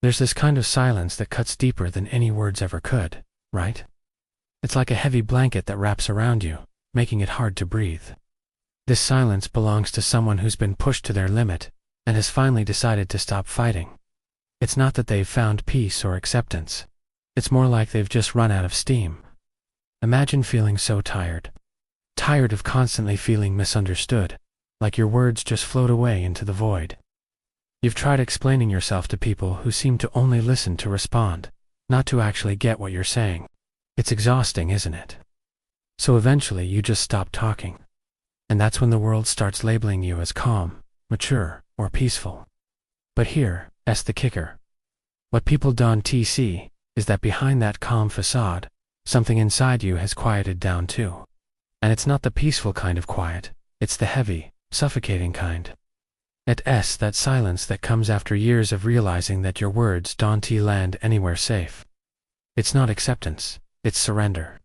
There's this kind of silence that cuts deeper than any words ever could, right? It's like a heavy blanket that wraps around you, making it hard to breathe. This silence belongs to someone who's been pushed to their limit and has finally decided to stop fighting. It's not that they've found peace or acceptance. It's more like they've just run out of steam. Imagine feeling so tired. Tired of constantly feeling misunderstood, like your words just float away into the void. You've tried explaining yourself to people who seem to only listen to respond, not to actually get what you're saying. It's exhausting, isn't it? So eventually you just stop talking. And that's when the world starts labeling you as calm, mature, or peaceful. But here's the kicker. What people don't see is that behind that calm facade, something inside you has quieted down too. And it's not the peaceful kind of quiet, it's the heavy, suffocating kind. It's that silence that comes after years of realizing that your words don't land anywhere safe. It's not acceptance, it's surrender.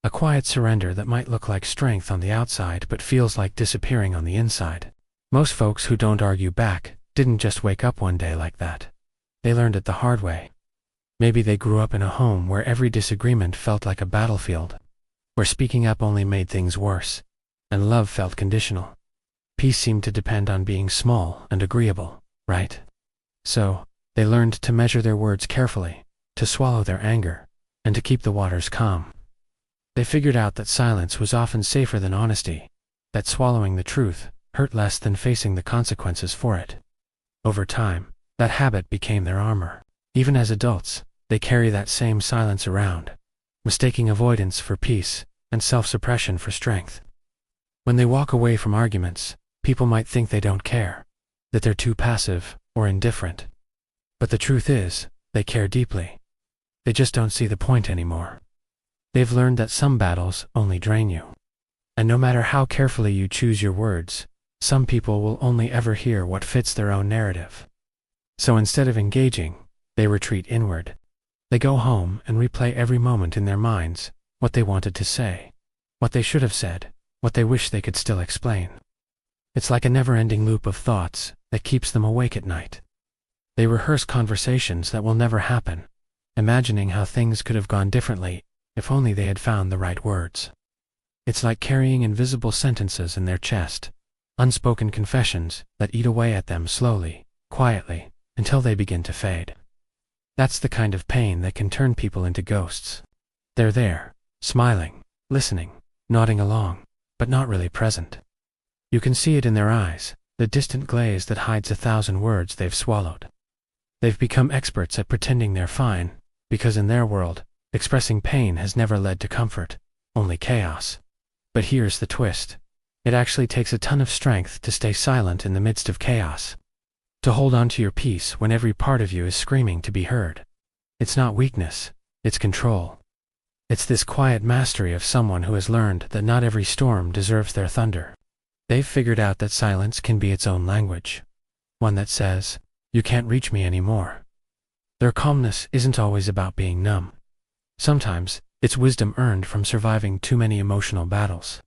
A quiet surrender that might look like strength on the outside but feels like disappearing on the inside. Most folks who don't argue back didn't just wake up one day like that. They learned it the hard way. Maybe they grew up in a home where every disagreement felt like a battlefield, where speaking up only made things worse, and love felt conditional. Peace seemed to depend on being small and agreeable, right? So, they learned to measure their words carefully, to swallow their anger, and to keep the waters calm. They figured out that silence was often safer than honesty, that swallowing the truth hurt less than facing the consequences for it. Over time, that habit became their armor. Even as adults, they carry that same silence around, mistaking avoidance for peace and self-suppression for strength. When they walk away from arguments, people might think they don't care, that they're too passive or indifferent. But the truth is, they care deeply. They just don't see the point anymore. They've learned that some battles only drain you. And no matter how carefully you choose your words, some people will only ever hear what fits their own narrative. So instead of engaging, they retreat inward. They go home and replay every moment in their minds, what they wanted to say, what they should have said, what they wish they could still explain. It's like a never-ending loop of thoughts that keeps them awake at night. They rehearse conversations that will never happen, imagining how things could have gone differently if only they had found the right words. It's like carrying invisible sentences in their chest, unspoken confessions that eat away at them slowly, quietly, until they begin to fade. That's the kind of pain that can turn people into ghosts. They're there, smiling, listening, nodding along, but not really present. You can see it in their eyes, the distant glaze that hides 1,000 words they've swallowed. They've become experts at pretending they're fine, because in their world, expressing pain has never led to comfort, only chaos. But here's the twist. It actually takes a ton of strength to stay silent in the midst of chaos. To hold on to your peace when every part of you is screaming to be heard. It's not weakness, it's control. It's this quiet mastery of someone who has learned that not every storm deserves their thunder. They've figured out that silence can be its own language. One that says, "You can't reach me anymore." Their calmness isn't always about being numb. Sometimes, it's wisdom earned from surviving too many emotional battles.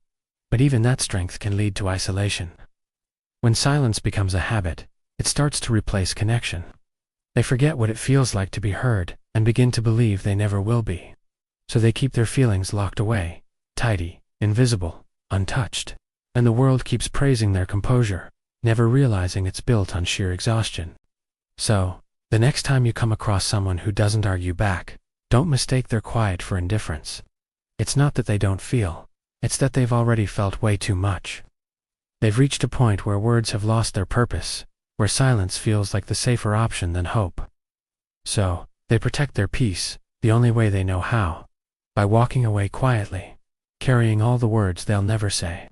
But even that strength can lead to isolation. When silence becomes a habit, it starts to replace connection. They forget what it feels like to be heard and begin to believe they never will be. So they keep their feelings locked away, tidy, invisible, untouched. And the world keeps praising their composure, never realizing it's built on sheer exhaustion. So, the next time you come across someone who doesn't argue back, don't mistake their quiet for indifference. It's not that they don't feel, it's that they've already felt way too much. They've reached a point where words have lost their purpose, where silence feels like the safer option than hope. So, they protect their peace, the only way they know how, by walking away quietly, carrying all the words they'll never say.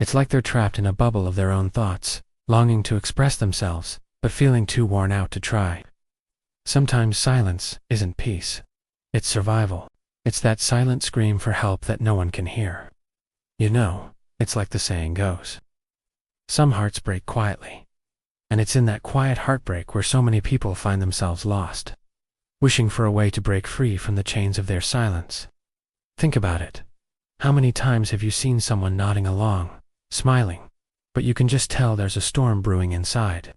It's like they're trapped in a bubble of their own thoughts, longing to express themselves, but feeling too worn out to try. Sometimes silence isn't peace. It's survival. It's that silent scream for help that no one can hear. You know, it's like the saying goes. Some hearts break quietly. And it's in that quiet heartbreak where so many people find themselves lost, wishing for a way to break free from the chains of their silence. Think about it. How many times have you seen someone nodding along, smiling, but you can just tell there's a storm brewing inside?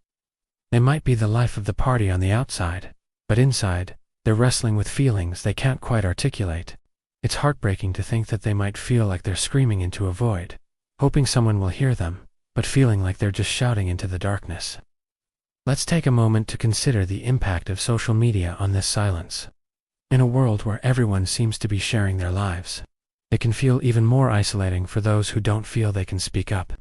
They might be the life of the party on the outside, but inside, they're wrestling with feelings they can't quite articulate. It's heartbreaking to think that they might feel like they're screaming into a void, hoping someone will hear them, but feeling like they're just shouting into the darkness. Let's take a moment to consider the impact of social media on this silence. In a world where everyone seems to be sharing their lives, it can feel even more isolating for those who don't feel they can speak up.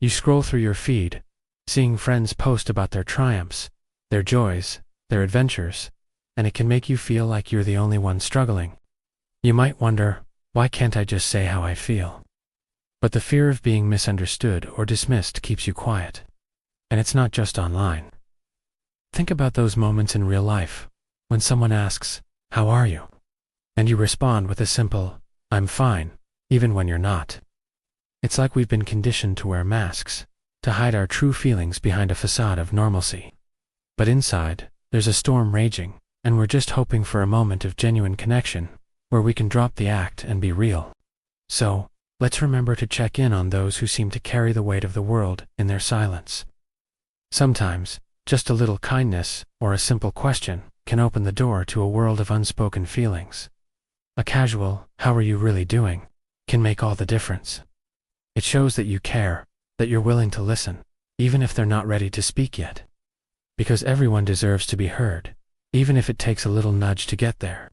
You scroll through your feed, seeing friends post about their triumphs, their joys, their adventures, and it can make you feel like you're the only one struggling. You might wonder, why can't I just say how I feel? But the fear of being misunderstood or dismissed keeps you quiet. And it's not just online. Think about those moments in real life, when someone asks, "How are you?" and you respond with a simple, "I'm fine," even when you're not. It's like we've been conditioned to wear masks, to hide our true feelings behind a facade of normalcy. But inside, there's a storm raging, and we're just hoping for a moment of genuine connection, where we can drop the act and be real. So, let's remember to check in on those who seem to carry the weight of the world in their silence. Sometimes, just a little kindness, or a simple question, can open the door to a world of unspoken feelings. A casual, "How are you really doing?" can make all the difference. It shows that you care, that you're willing to listen, even if they're not ready to speak yet. Because everyone deserves to be heard, even if it takes a little nudge to get there.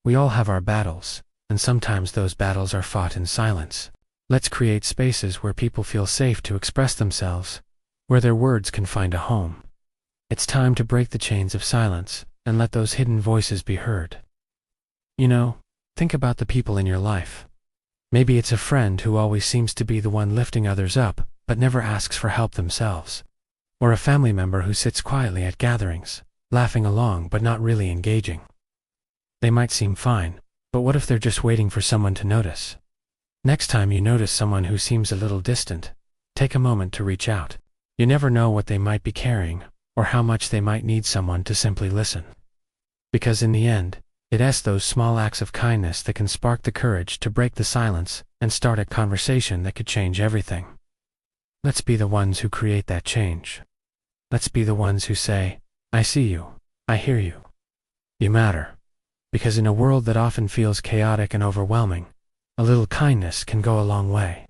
We all have our battles, and sometimes those battles are fought in silence. Let's create spaces where people feel safe to express themselves, where their words can find a home. It's time to break the chains of silence and let those hidden voices be heard. You know, think about the people in your life. Maybe it's a friend who always seems to be the one lifting others up, but never asks for help themselves. Or a family member who sits quietly at gatherings, laughing along but not really engaging. They might seem fine, but what if they're just waiting for someone to notice? Next time you notice someone who seems a little distant, take a moment to reach out. You never know what they might be carrying, or how much they might need someone to simply listen. Because in the end, it's those small acts of kindness that can spark the courage to break the silence and start a conversation that could change everything. Let's be the ones who create that change. Let's be the ones who say, "I see you, I hear you. You matter." Because in a world that often feels chaotic and overwhelming, a little kindness can go a long way.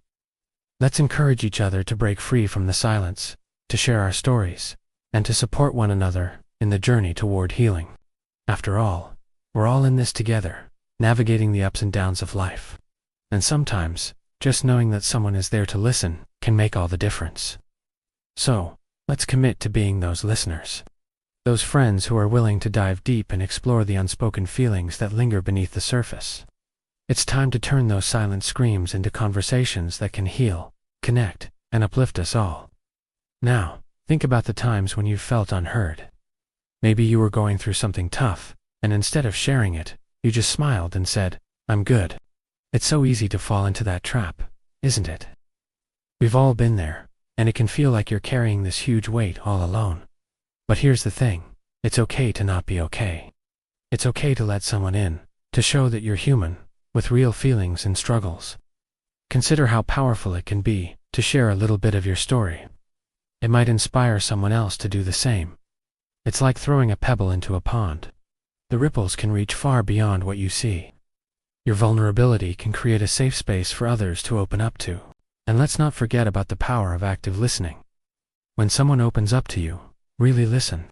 Let's encourage each other to break free from the silence, to share our stories, and to support one another in the journey toward healing. After all, we're all in this together, navigating the ups and downs of life. And sometimes, just knowing that someone is there to listen can make all the difference. So, let's commit to being those listeners. Those friends who are willing to dive deep and explore the unspoken feelings that linger beneath the surface. It's time to turn those silent screams into conversations that can heal, connect, and uplift us all. Now, think about the times when you felt unheard. Maybe you were going through something tough, and instead of sharing it, you just smiled and said, "I'm good." It's so easy to fall into that trap, isn't it? We've all been there, and it can feel like you're carrying this huge weight all alone. But here's the thing, it's okay to not be okay. It's okay to let someone in, to show that you're human, with real feelings and struggles. Consider how powerful it can be to share a little bit of your story. It might inspire someone else to do the same. It's like throwing a pebble into a pond. The ripples can reach far beyond what you see. Your vulnerability can create a safe space for others to open up to. And let's not forget about the power of active listening. When someone opens up to you, really listen.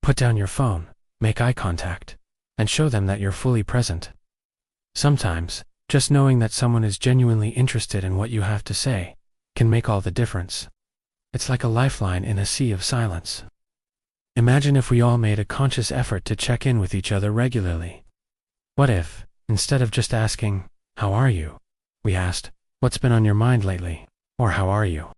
Put down your phone, make eye contact, and show them that you're fully present. Sometimes, just knowing that someone is genuinely interested in what you have to say can make all the difference. It's like a lifeline in a sea of silence. Imagine if we all made a conscious effort to check in with each other regularly. What if, instead of just asking, "How are you?" we asked, "What's been on your mind lately?" or "How are you?"